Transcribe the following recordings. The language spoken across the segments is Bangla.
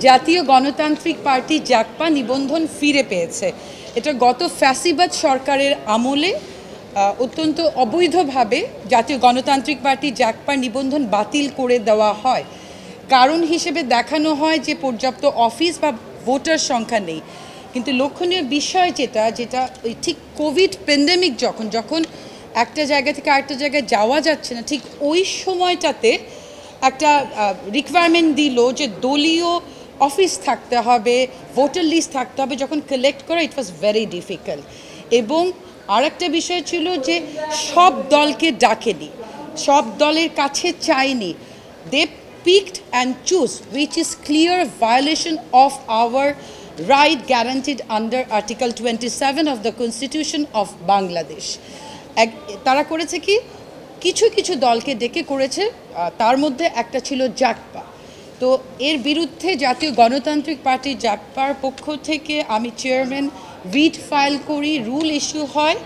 জাতীয় গণতান্ত্রিক পার্টি জাকপা নিবন্ধন ফিরে পেয়েছে। এটা গত ফ্যাসিবাদ সরকারের আমলে অত্যন্ত অবৈধভাবে জাতীয় গণতান্ত্রিক পার্টি জাকপার নিবন্ধন বাতিল করে দেওয়া হয়। কারণ হিসেবে দেখানো হয় যে পর্যাপ্ত অফিস বা ভোটার সংখ্যা নেই। কিন্তু লক্ষণীয় বিষয় যেটা ওই ঠিক কোভিড প্যান্ডেমিক যখন একটা জায়গা থেকে আরেকটা জায়গায় যাওয়া যাচ্ছে না, ঠিক ওই সময়টাতে একটা রিকোয়ারমেন্ট দিল যে দলীয় অফিস থাকতে হবে, ভোটার লিস্ট থাকতে হবে। যখন কালেক্ট করা ইট ওয়াজ ভেরি ডিফিকাল্ট। এবং আরেকটা বিষয় ছিল যে সব দলকে ডাকেনি, সব দলের কাছে চায়নি। দে picked and choose, which is clear violation of our right guaranteed under Article 27 of the Constitution of Bangladesh. তারা করেছে কি, কিছু কিছু দলকে ডেকে করেছে, তার মধ্যে একটা ছিল জাকপা। তো এর বিরুদ্ধে জাতীয় গণতান্ত্রিক পার্টি জাকপার পক্ষ থেকে আমি চেয়ারম্যান রিট ফাইল করি, রুল ইস্যু হয়।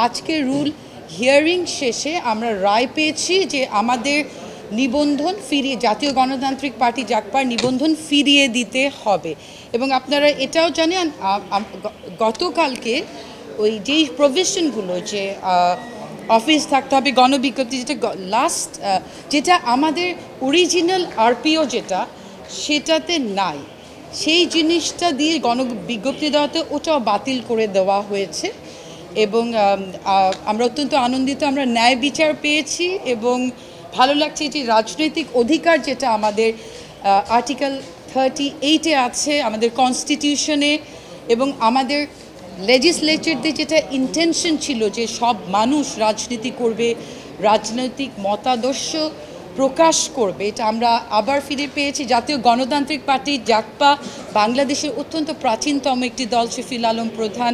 আজকে রুল হিয়ারিং শেষে আমরা রায় পেয়েছি যে আমাদের নিবন্ধন ফিরিয়ে, জাতীয় গণতান্ত্রিক পার্টি জাকপার নিবন্ধন ফিরিয়ে দিতে হবে। এবং আপনারা এটাও জানেন গতকালকে ওই যেই প্রভিশনগুলো যে অফিস থাকতে হবে, গণবিজ্ঞপ্তি, যেটা আমাদের অরিজিনাল আরপিও সেটাতে নাই, সেই জিনিসটা দিয়ে গণবিজ্ঞপ্তি দেওয়াতে ওটাও বাতিল করে দেওয়া হয়েছে। এবং আমরা অত্যন্ত আনন্দিত, আমরা ন্যায় বিচার পেয়েছি এবং ভালো লাগছে যে রাজনৈতিক অধিকার যেটা আমাদের আর্টিকেল 38-এ আছে আমাদের কনস্টিটিউশনে, এবং আমাদের লেজিসলেচারদের যেটা ইন্টেনশন ছিল যে সব মানুষ রাজনীতি করবে, রাজনৈতিক মতাদর্শ প্রকাশ করবে, এটা আমরা আবার ফিরে পেয়েছি। জাতীয় গণতান্ত্রিক পার্টি জাকপা বাংলাদেশের অত্যন্ত প্রাচীনতম একটি দল, শফিউল আলম প্রধান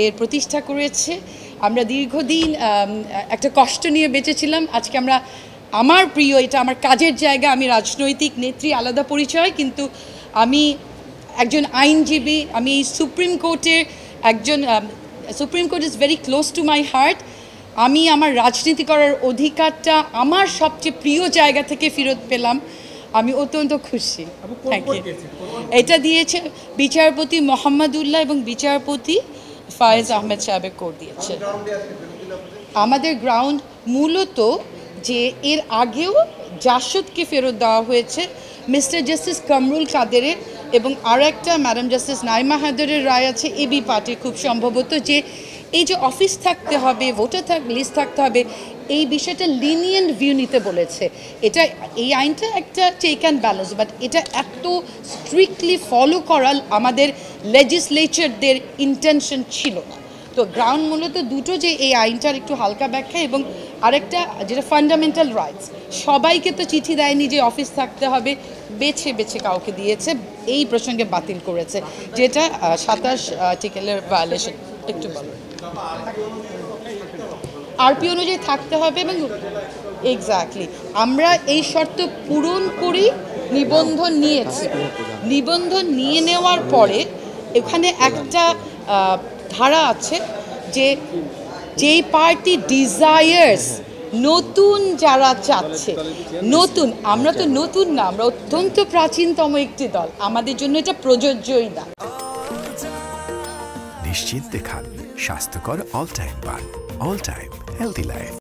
এর প্রতিষ্ঠা করেছে। আমরা দীর্ঘদিন একটা কষ্ট নিয়ে বেঁচেছিলাম। আজকে আমার প্রিয়, এটা আমার কাজের জায়গা, আমি রাজনৈতিক নেত্রী আলাদা পরিচয়, কিন্তু আমি একজন আইনজীবী, আমি সুপ্রিম কোর্টের একজন, supreme court is very close to my heart. আমি আমার রাজনীতি করার অধিকারটা আমার সবচেয়ে প্রিয় জায়গা থেকে ফেরত পেলাম, আমি অত্যন্ত খুশি। Thank you. এটা দিয়েছে বিচারপতি মোহাম্মদুল্লাহ এবং বিচারপতি ফায়েজ আহমেদ সাহেবের কোর্ট দিয়েছে। আমাদের গ্রাউন্ড মূলত যে এর আগেও জাসদকে ফেরত দেওয়া হয়েছে মিস্টার জাস্টিস কামরুল কাদেরের, এবং আর একটা ম্যাডাম জাস্টিস নাইমা হায়দারের রায় আছে এবি পার্টির, খুব সম্ভবত, যে এই যে অফিস থাকতে হবে, ভোটার লিস্ট থাকতে হবে, এই বিষয়টা লিনিয়েন্ট ভিউ নিতে বলেছে। এই আইনটা একটা টেক অ্যান্ড ব্যালেন্স, বাট এটা এত স্ট্রিক্টলি ফলো করা আমাদের লেজিসলেচারদের ইন্টেনশন ছিল না। তো গ্রাউন্ড মূলত দুটো, যে এই আইনটার একটু হালকা ব্যাখ্যা, এবং আরেকটা যেটা ফান্ডামেন্টাল রাইটস, সবাইকে তো চিঠি দেয়নি যে অফিস থাকতে হবে, বেছে বেছে কাউকে দিয়েছে, এই প্রসঙ্গে বাতিল করেছে, যেটা 27 আর্টিকেলের ভায়োলেশন। একটু বলো, আরপি অনুযায়ী থাকতে হবে, এবং এক্স্যাক্টলি আমরা এই শর্ত পূরণ করি নিবন্ধন নিয়েছি। নিবন্ধন নিয়ে নেওয়ার পরে এখানে একটা ধারা আছে যে যেই পার্টি ডিজায়ার্স, নতুন যারা চাচ্ছে, নতুন, আমরা তো নতুন না, আমরা অত্যন্ত প্রাচীনতম একটি দল, আমাদের জন্য এটা প্রযোজ্যই না। নিশ্চিন্তে খান স্বাস্থ্যকর অল টাইম পান, অল টাইম হেলদি লাইফ।